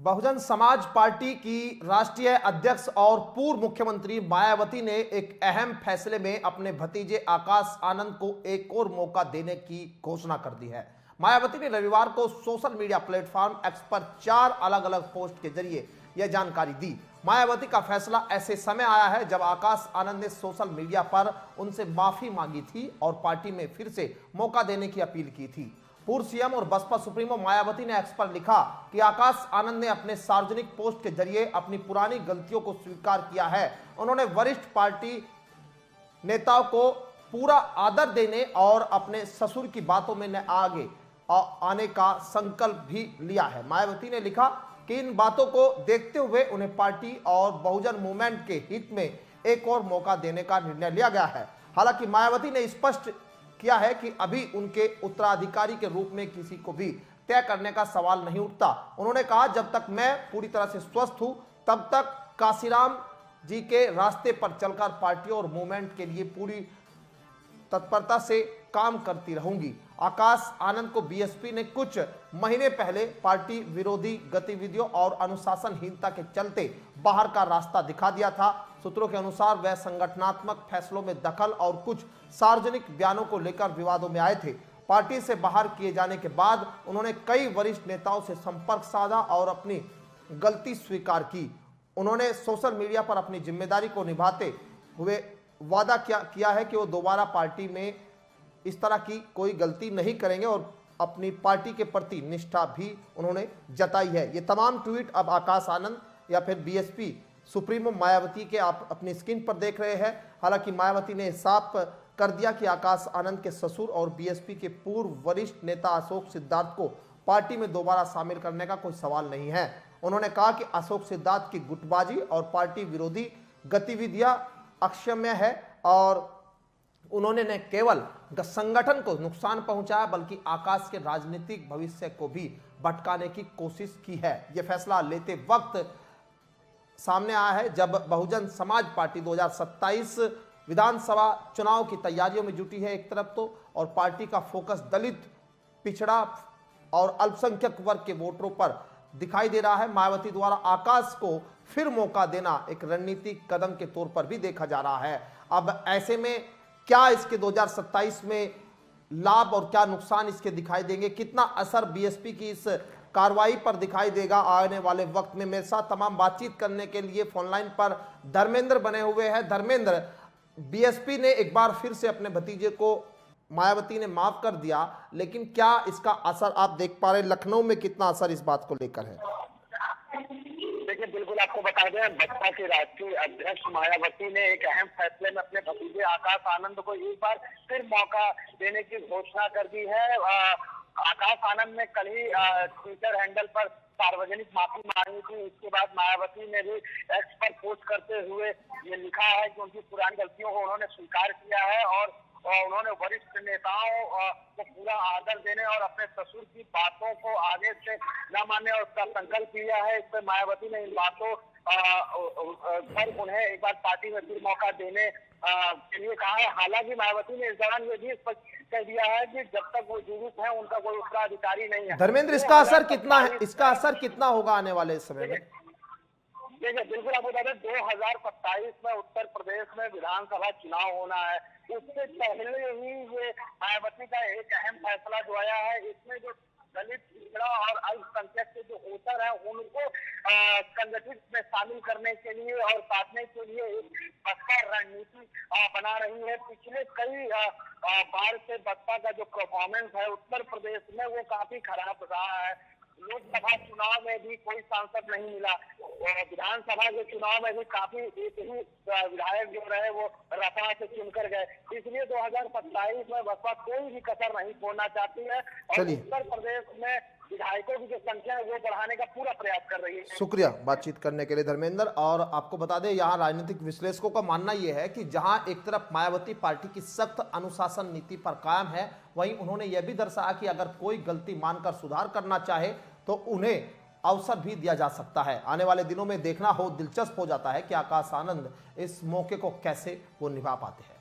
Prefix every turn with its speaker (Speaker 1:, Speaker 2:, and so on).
Speaker 1: Bahujan Samaj party की राष्ट्रीय अध्यक्ष और पूर्व मुख्यमंत्री मायावती ने एक अहम फैसले में अपने भतीजे आकाश आनंद को एक और मौका देने की घोषणा कर दी है। मायावती ने रविवार को सोशल मीडिया प्लेटफॉर्म एक्स पर 4 अलग अलग पोस्ट के जरिए यह जानकारी दी। मायावती का फैसला ऐसे समय आया है जब आकाश आनंद ने सोशल मीडिया पर उनसे माफी मांगी थी और पार्टी में फिर से मौका देने की अपील की थी। पूर्व सीएम और बसपा सुप्रीमो मायावती ने एक्स पर लिखा कि आकाश आनंद ने अपने सार्वजनिक पोस्ट के जरिए अपनी पुरानी गलतियों को स्वीकार किया है। उन्होंने वरिष्ठ पार्टी नेताओं को पूरा आदर देने और अपने ससुर की बातों में न आगे आने का संकल्प भी लिया है। मायावती ने लिखा कि इन बातों को देखते हुए उन्हें पार्टी और बहुजन मूवमेंट के हित में एक और मौका देने का निर्णय लिया गया है। हालांकि मायावती ने स्पष्ट किया है कि अभी उनके उत्तराधिकारी के रूप में किसी को भी तय करने का सवाल नहीं उठता। उन्होंने कहा, जब तक मैं पूरी तरह से स्वस्थ हूं तब तक काशीराम जी के रास्ते पर चलकर पार्टी और मूवमेंट के लिए पूरी तत्परता से काम करती रहूंगी। आकाश आनंद को बीएसपी ने कुछ महीने पहले पार्टी विरोधी गतिविधियों और अनुशासनहीनता के चलते बाहर का रास्ता दिखा दिया था। सूत्रों के अनुसार वह संगठनात्मक फैसलों में दखल और कुछ सार्वजनिक बयानों को लेकर विवादों में आए थे। पार्टी से बाहर किए जाने के बाद उन्होंने कई वरिष्ठ नेताओं से संपर्क साधा और अपनी गलती स्वीकार की। उन्होंने सोशल मीडिया पर अपनी जिम्मेदारी को निभाते हुए वादा किया है कि वो दोबारा पार्टी में इस तरह की कोई गलती नहीं करेंगे और अपनी पार्टी के प्रति निष्ठा भी उन्होंने जताई है। ये तमाम ट्वीट अब आकाश आनंद या फिर बीएसपी सुप्रीमो मायावती के आप अपनी स्क्रीन पर देख रहे हैं। हालांकि मायावती ने साफ कर दिया कि आकाश आनंद के ससुर और बीएसपी के पूर्व वरिष्ठ नेता अशोक सिद्धार्थ को पार्टी में दोबारा शामिल करने का कोई सवाल नहीं है। उन्होंने कहा कि अशोक सिद्धार्थ की गुटबाजी और पार्टी विरोधी गतिविधियां अक्षम्य है और उन्होंने न केवल संगठन को नुकसान पहुंचाया बल्कि आकाश के राजनीतिक भविष्य को भी भटकाने की कोशिश की है। यह फैसला लेते वक्त सामने आया है जब बहुजन समाज पार्टी 2027 विधानसभा चुनाव की तैयारियों में जुटी है एक तरफ तो, और पार्टी का फोकस दलित, पिछड़ा और अल्पसंख्यक वर्ग के वोटरों पर दिखाई दे रहा है। मायावती द्वारा आकाश को फिर मौका देना एक रणनीतिक कदम के तौर पर भी देखा जा रहा है। अब ऐसे में क्या इसके 2027 में लाभ और क्या नुकसान इसके दिखाई देंगे, कितना असर बीएसपी की इस कार्रवाई पर दिखाई देगा आने वाले वक्त में, मेरे साथ तमाम बातचीत करने के लिए फोनलाइन पर धर्मेंद्र बने हुए हैं। धर्मेंद्र, बीएसपी ने एक बार फिर से अपने भतीजे को मायावती ने माफ कर दिया, लेकिन क्या इसका असर आप देख पा रहे हैं लखनऊ में, कितना असर इस बात को लेकर है?
Speaker 2: देखिए, बिल्कुल आपको बता दें, बसपा की राष्ट्रीय अध्यक्ष मायावती ने एक अहम फैसले में अपने भतीजे आकाश आनंद को एक बार फिर मौका देने की घोषणा कर दी है। आकाश आनंद ने कल ही ट्विटर हैंडल पर सार्वजनिक माफी मांगी थी। इसके बाद मायावती ने भी एक्स पर पोस्ट करते हुए ये लिखा है कि उनकी पुरानी गलतियों को उन्होंने स्वीकार किया है और उन्होंने वरिष्ठ नेताओं को पूरा आदर देने और अपने ससुर की बातों को आगे से न मानने और उसका संकल्प लिया है। इस पर मायावती ने इन बातों पर उन्हें एक बार पार्टी में फिर मौका देने के लिए कहा है। हालांकि मायावती ने इस दौरान ये भी स्पष्ट कह दिया है कि जब तक वो जीवित है उनका कोई उत्तराधिकारी नहीं है।
Speaker 1: धर्मेंद्र, इसका असर कितना है, इसका असर कितना होगा आने वाले समय में?
Speaker 2: देखिए, बिल्कुल आपको बता दें, 2027 में उत्तर प्रदेश में विधानसभा चुनाव होना है। उससे पहले ही ये मायावती का एक अहम फैसला जो आया है, इसमें जो दलित, पिछड़ा और अल्पसंख्यक के जो वोटर है उनको संगठित में शामिल करने के लिए और साधने के लिए एक बसपा रणनीति बना रही है। पिछले कई बार से बसपा का जो परफॉर्मेंस है उत्तर प्रदेश में वो काफी खराब रहा है। लोकसभा चुनाव में भी कोई सांसद नहीं मिला, विधानसभा के चुनाव में भी काफी एक ही विधायक जो रहे वो रफा से चुनकर गए। इसलिए 2027 में बसपा कोई भी कसर नहीं छोड़ना चाहती है और उत्तर प्रदेश में विधायकों की जो संख्या है वो बढ़ाने का पूरा प्रयास कर रही है।
Speaker 1: शुक्रिया बातचीत करने के लिए धर्मेंद्र। और आपको बता दें, यहाँ राजनीतिक विश्लेषकों का मानना यह है कि जहां एक तरफ मायावती पार्टी की सख्त अनुशासन नीति पर कायम है, वहीं उन्होंने यह भी दर्शाया कि अगर कोई गलती मानकर सुधार करना चाहे तो उन्हें अवसर भी दिया जा सकता है। आने वाले दिनों में देखना दिलचस्प हो जाता है कि आकाश आनंद इस मौके को कैसे वो निभा पाते हैं।